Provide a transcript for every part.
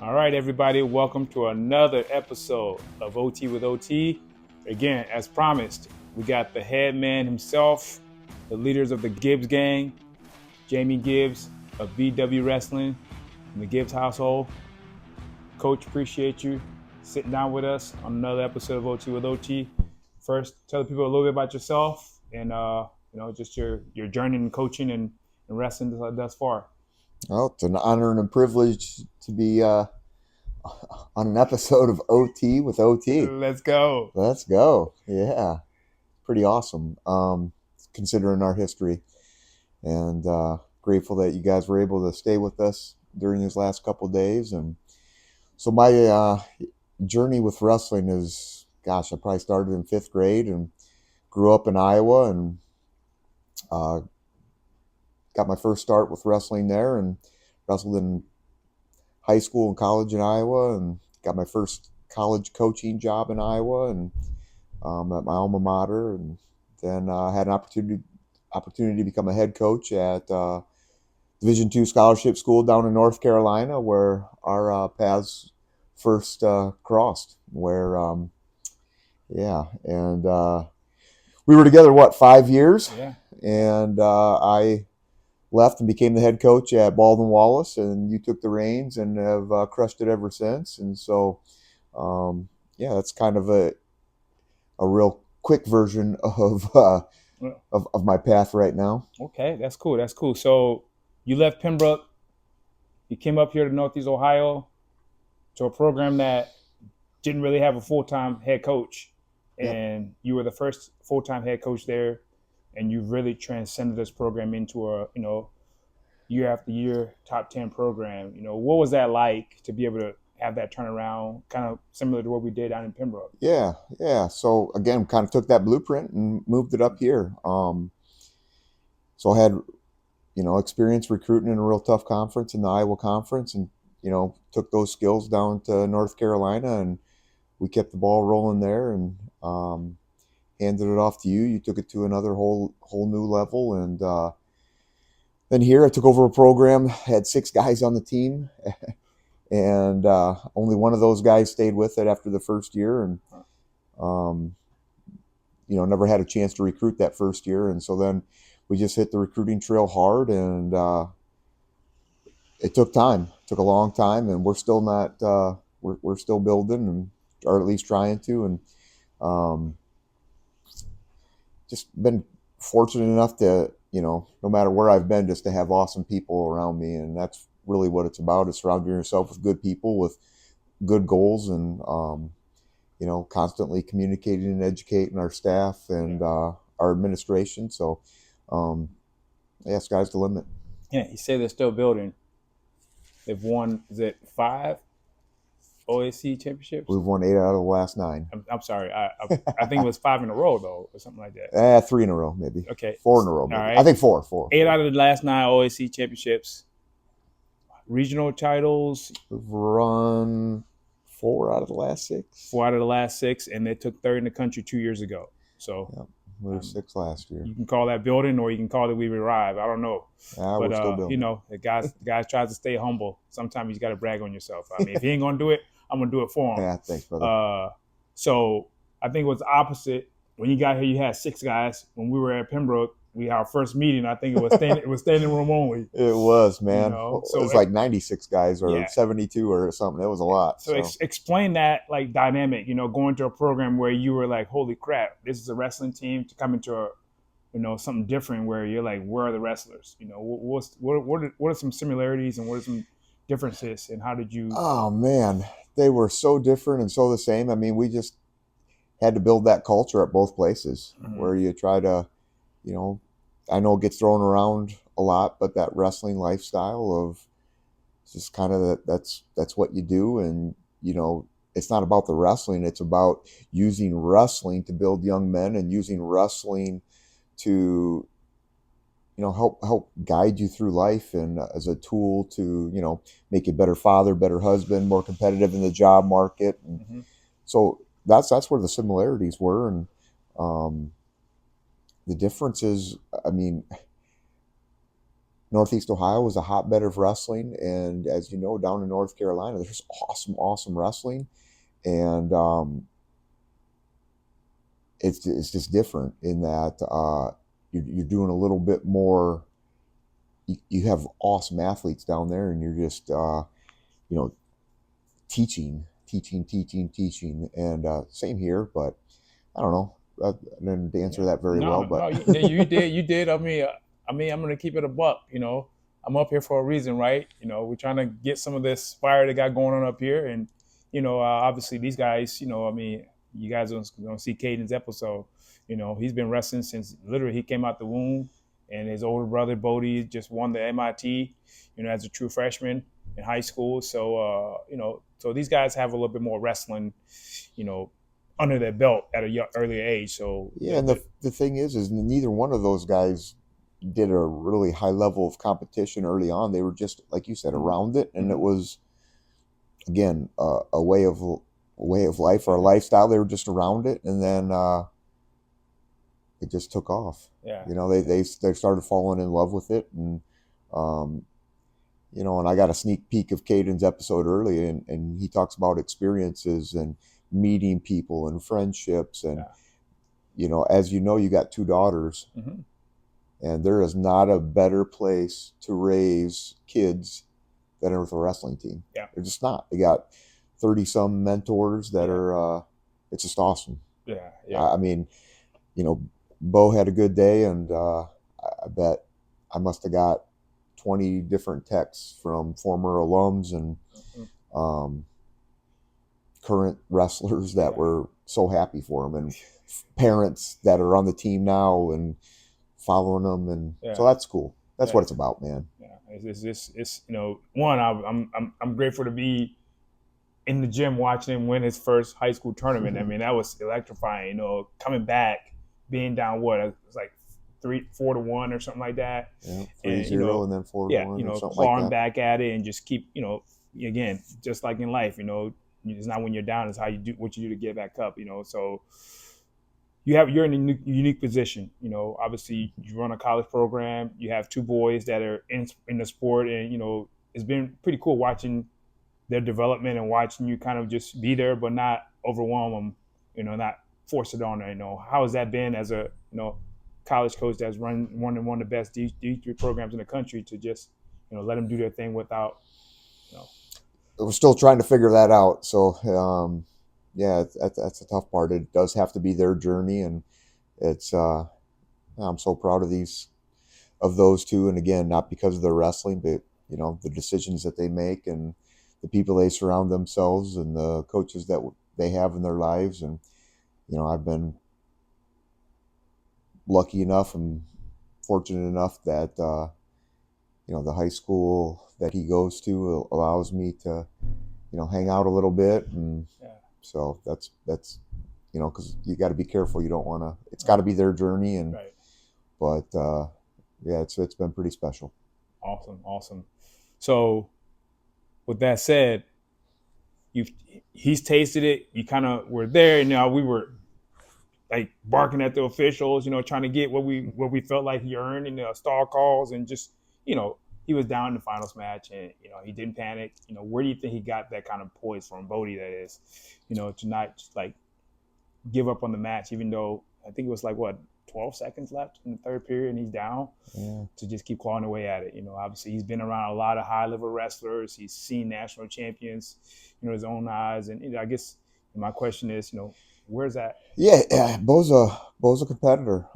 All right, everybody, welcome to another episode of OT with OT. Again, as promised, we got the head man himself, the leaders of the Gibbs gang, Jamie Gibbs of VW Wrestling in the Gibbs household. Coach, appreciate you sitting down with us on another episode of OT with OT. First, tell the people a little bit about yourself and just your journey in coaching and wrestling thus far. Well, it's an honor and a privilege to be on an episode of OT with OT. Let's go. Let's go. Yeah, pretty awesome, considering our history. And grateful that you guys were able to stay with us during these last couple of days. And so my journey with wrestling is, I probably started in 5th grade and grew up in Iowa and got my first start with wrestling there and wrestled in high school and college in Iowa and got my first college coaching job in Iowa and at my alma mater, and then had an opportunity to become a head coach at Division II scholarship school down in North Carolina, where our paths first crossed. Where and we were together 5 years, Yeah. and I left and became the head coach at Baldwin Wallace, and you took the reins and have crushed it ever since. And so, that's kind of a real quick version of my path right now. Okay, that's cool. That's cool. So you left Pembroke, you came up here to Northeast Ohio to a program that didn't really have a full-time head coach, and you were the first full-time head coach there, and you really transcended this program into a year after year top 10 program. What was that like to be able to have that turnaround, kind of similar to what we did down in Pembroke? Yeah. So again, kind of took that blueprint and moved it up here. So I had experience recruiting in a real tough conference in the Iowa Conference, and took those skills down to North Carolina, and we kept the ball rolling there, and handed it off to you. You took it to another whole new level, and then here I took over a program, had 6 guys on the team, and only one of those guys stayed with it after the first year, and never had a chance to recruit that first year, and so then we just hit the recruiting trail hard, and it took time. It took a long time, and we're still not. We're still building, and or at least trying to, and just been fortunate enough to, no matter where I've been, just to have awesome people around me, and that's really what it's about. Is surrounding yourself with good people with good goals, and constantly communicating and educating our staff and our administration. So, sky's the limit. Yeah, you say they're still building. They've won, is it 5 OSC championships? We've won 8 out of the last 9. I'm sorry. I think it was 5 in a row, though, or something like that. 3 in a row, maybe. Okay. 4 in a row, maybe. All right. I think 4. 8 out of the last 9 OSC championships. Regional titles. We've run 4 out of the last 6. 4 out of the last 6, and they took 3rd in the country 2 years ago. So we were 6 last year. You can call that building, or you can call it we arrived. I don't know. But we're still building. The guys tries to stay humble. Sometimes you got to brag on yourself. I mean, if he ain't gonna do it, I'm gonna do it for him. Yeah, thanks, brother. So I think it was the opposite. When you got here, you had 6 guys. When we were at Pembroke, our first meeting, I think it was standing room only. It was, man. So it was like 96 guys or 72 or something. It was a lot. So explain that dynamic. Going to a program where you were like, holy crap, this is a wrestling team, to come into a something different where you're like, where are the wrestlers? What are some similarities and what are some differences, and how did you? Oh man, they were so different and so the same. I mean, we just had to build that culture at both places, where you try to, I know it gets thrown around a lot, but that wrestling lifestyle of just kind of that's what you do, and it's not about the wrestling; it's about using wrestling to build young men and using wrestling to help guide you through life, and as a tool to make you a better father, better husband, more competitive in the job market. And so that's where the similarities were, and the differences, I mean, Northeast Ohio is a hotbed of wrestling, and as you know, down in North Carolina, there's awesome wrestling, and it's just different in that you're doing a little bit more. You have awesome athletes down there, and you're just teaching, and same here. But I don't know. I didn't answer that very well, but no, you did. I mean, I'm gonna keep it a buck. I'm up here for a reason, right? We're trying to get some of this fire they got going on up here, and obviously these guys. I mean, you guys don't see Caden's episode. He's been wrestling since literally he came out the womb, and his older brother Bodie just won the MIT. As a true freshman in high school. So so these guys have a little bit more wrestling, under their belt at an earlier age. So yeah, and the thing is neither one of those guys did a really high level of competition early on. They were just, like you said, around it, and it was, again, a way of life or a lifestyle. They were just around it, and then it just took off. Yeah, they started falling in love with it, and and I got a sneak peek of Caden's episode early, and he talks about experiences and meeting people and friendships, and as you know, you got 2 daughters. Mm-hmm. And there is not a better place to raise kids than with a wrestling team. Yeah. They're just not. They got 30-some mentors that are, it's just awesome. Yeah. I mean, Bo had a good day, and I bet I must have got 20 different texts from former alums and current wrestlers that were so happy for him, and parents that are on the team now and following them, and so that's cool. That's what it's about, man. Yeah, it's one. I'm grateful to be in the gym watching him win his first high school tournament. I mean, that was electrifying. Coming back, being down it was like 4-1 or something like that. Yeah, 3-0 and then 4-1. Yeah, or something clawing like that. back at it and just keep. Again, just like in life, it's not when you're down; it's how you do what you do to get back up. So. You're in a unique position. Obviously you run a college program. You have 2 boys that are in the sport, and it's been pretty cool watching their development and watching you kind of just be there, but not overwhelm them. Not force it on them. How has that been as a college coach that's run one of the best D3 programs in the country to just let them do their thing without. We're still trying to figure that out. So. Yeah, that's the tough part. It does have to be their journey, and it's. I'm so proud of those 2, and again, not because of their wrestling, but the decisions that they make and the people they surround themselves and the coaches that they have in their lives, and I've been lucky enough and fortunate enough that the high school that he goes to allows me to hang out a little bit, and. So that's because you got to be careful. You don't want to. It's got to be their journey, and but it's been pretty special. Awesome. So, with that said, he's tasted it. You kind of were there, and we were like barking at the officials, trying to get what we felt like he earned in the stall calls, and just he was down in the finals match, and he didn't panic. Where do you think he got that kind of poise from Bodie? That is, to not just like give up on the match, even though I think it was like 12 seconds left in the third period, and he's down. Yeah. To just keep clawing away at it. Obviously he's been around a lot of high level wrestlers. He's seen national champions, his own eyes, and I guess my question is, where's that? Yeah, Bo's a competitor.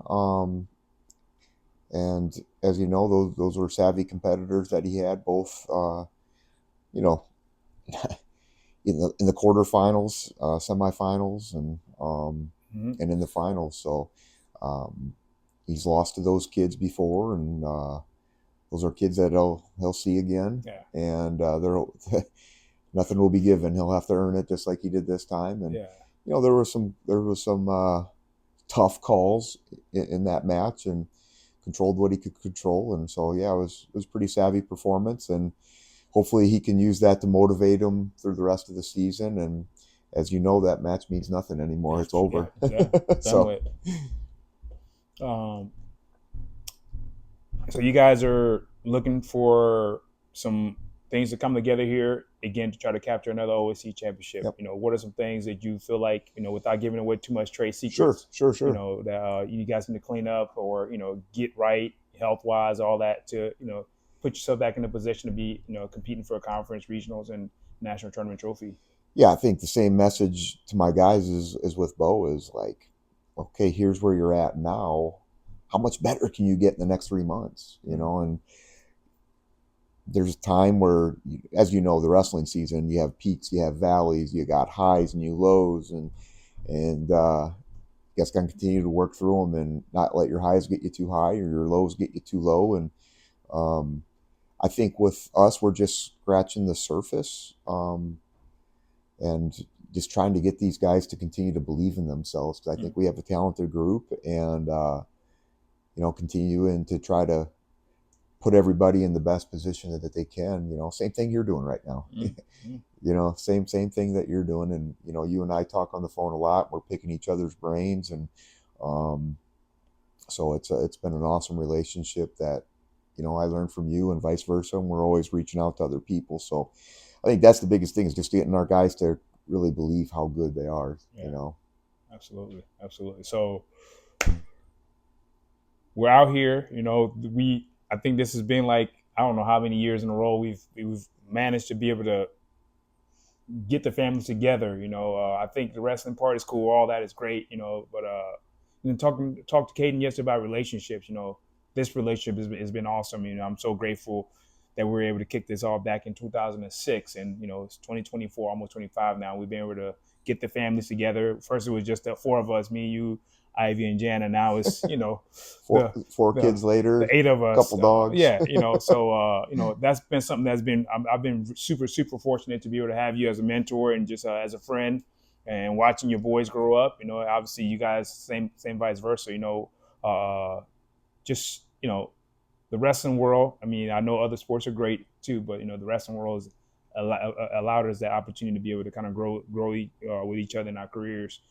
And as you know, those were savvy competitors that he had, both, in the quarterfinals, semifinals, and and in the finals. So he's lost to those kids before, and those are kids that he'll see again. Yeah. And nothing will be given. He'll have to earn it, just like he did this time. And there was some tough calls in that match, and controlled what he could control, and so it was pretty savvy performance, and hopefully he can use that to motivate him through the rest of the season. And as you know, that match means nothing anymore. It's over. So you guys are looking for some things to come together here again to try to capture another OSC championship. Yep. What are some things that you feel like, without giving away too much trade secrets, Sure. that you guys need to clean up or, get right health wise, all that to, put yourself back in a position to be, competing for a conference, regionals, and national tournament trophy? Yeah, I think the same message to my guys is with Bo is like, okay, here's where you're at now. How much better can you get in the next 3 months? And there's a time where, as you know, the wrestling season, you have peaks, you have valleys, you got highs and you lows, and you guys got to continue to work through them and not let your highs get you too high or your lows get you too low. And I think with us, we're just scratching the surface. And just trying to get these guys to continue to believe in themselves, because I think we have a talented group, and continuing to try to put everybody in the best position that they can. Same thing you're doing right now. Same thing that you're doing, and you and I talk on the phone a lot. We're picking each other's brains, and so it's been an awesome relationship that I learned from you, and vice versa. And we're always reaching out to other people. So I think that's the biggest thing, is just getting our guys to really believe how good they are. Yeah. Absolutely. So we're out here. I think this has been like, I don't know how many years in a row we've managed to be able to get the families together. I think the wrestling part is cool. All that is great. But talk to Caden yesterday about relationships. This relationship has been awesome. I'm so grateful that we were able to kick this off back in 2006, and it's 2024, almost 25 now. We've been able to get the families together. First, it was just the four of us, me, you, Ivy, and Jana. Now it's four kids later, the 8 of us, couple dogs. So that's been something that's been. I've been super fortunate to be able to have you as a mentor and just as a friend, and watching your boys grow up. Obviously you guys same vice versa. Just the wrestling world. I mean, I know other sports are great too, but the wrestling world has allowed us that opportunity to be able to kind of grow with each other in our careers.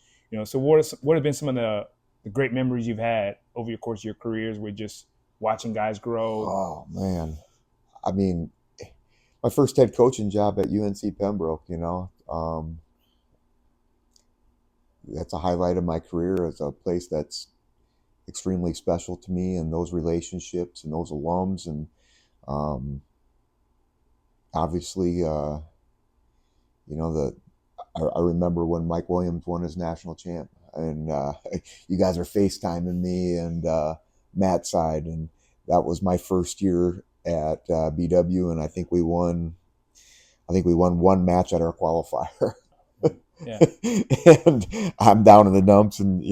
So what have been some of the great memories you've had over the course of your careers with just watching guys grow? Oh man, I mean, my first head coaching job at UNC Pembroke. That's a highlight of my career. It's a place that's extremely special to me, and those relationships and those alums, and obviously, I remember when Mike Williams won his national champ, and you guys are FaceTiming me and Matt side, and that was my first year at BW, and I think we won one match at our qualifier. Yeah. And I'm down in the dumps, and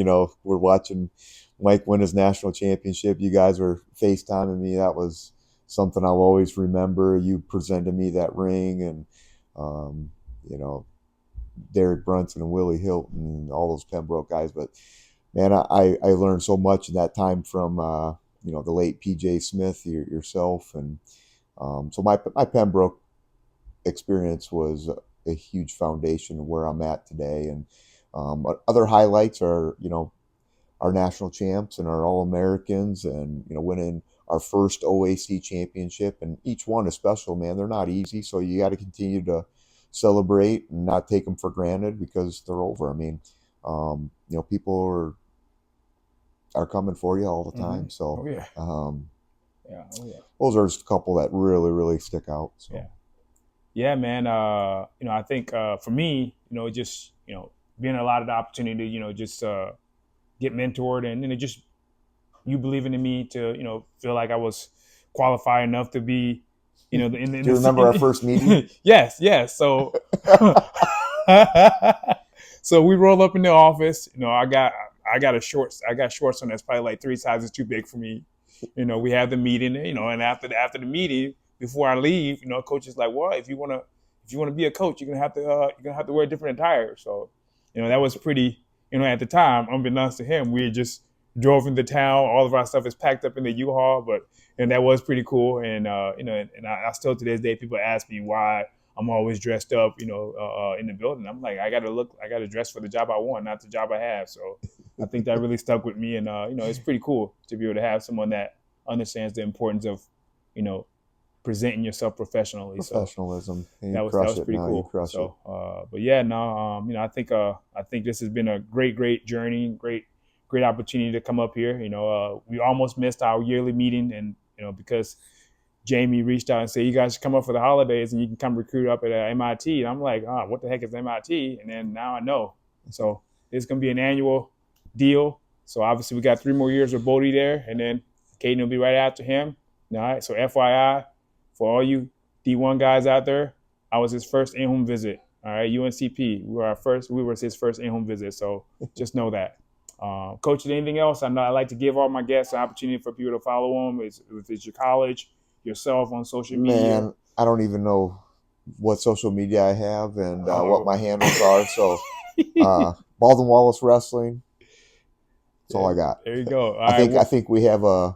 we're watching Mike win his national championship. You guys were FaceTiming me. That was something I'll always remember. You presented me that ring, and Derek Brunson and Willie Hilton and all those Pembroke guys. But man, I learned so much in that time from the late PJ Smith, yourself, and so my Pembroke experience was a huge foundation of where I'm at today. And other highlights are our national champs and our All-Americans, and winning our first OAC championship, and each one is special, man. They're not easy, so you got to continue to celebrate and not take them for granted because they're over. I mean, people are coming for you all the time. So those are just a couple that really, really stick out. So. Yeah, man. I think for me, just being allotted the opportunity, just get mentored, and just you believing in me to feel like I was qualified enough to be do you remember our first meeting? Yes. So so we roll up in the office. I got shorts on that's probably like 3 sizes too big for me. We have the meeting, and after the meeting, before I leave, coach is like, well, if you want to be a coach, you're gonna have to wear different attire. So that was pretty, at the time, unbeknownst to him, we had just drove into town. All of our stuff is packed up in the U-Haul, and that was pretty cool. And and I still to this day, people ask me why I'm always dressed up, in the building. I'm like, I got to dress for the job I want, not the job I have. So I think that really stuck with me. And it's pretty cool to be able to have someone that understands the importance of presenting yourself professionally. Professionalism. So and that you was crush it pretty now. cool. You crush it. But yeah, no, I think this has been a great journey, great opportunity to come up here. We almost missed our yearly meeting, and because Jamie reached out and said, you guys should come up for the holidays and you can come recruit up at MIT. And I'm like, what the heck is MIT? And then now I know. So it's going to be an annual deal. So obviously we got 3 more years with Bodie there, and then Caden will be right after him. All right. So FYI, for all you D1 guys out there, I was his first in-home visit. All right. UNCP. We were his first in-home visit. So just know that. Coach, anything else? I like to give all my guests an opportunity for people to follow them. If it's your college, yourself on social media. Man, I don't even know what social media I have and what my handles are. So, Baldwin Wallace Wrestling. That's all I got. There you go. I think we have an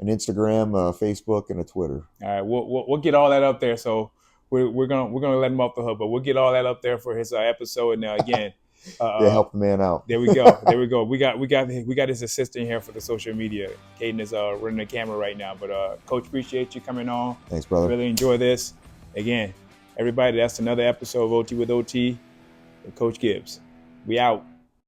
Instagram, a Facebook, and a Twitter. All right, we'll get all that up there. So we're gonna let him off the hook, but we'll get all that up there for his episode. And again, help the man out. There we go. We got his assistant here for the social media. Caden is running the camera right now. But Coach, appreciate you coming on. Thanks, brother. Really enjoy this. Again, everybody, that's another episode of OT with OT with Coach Gibbs. We out.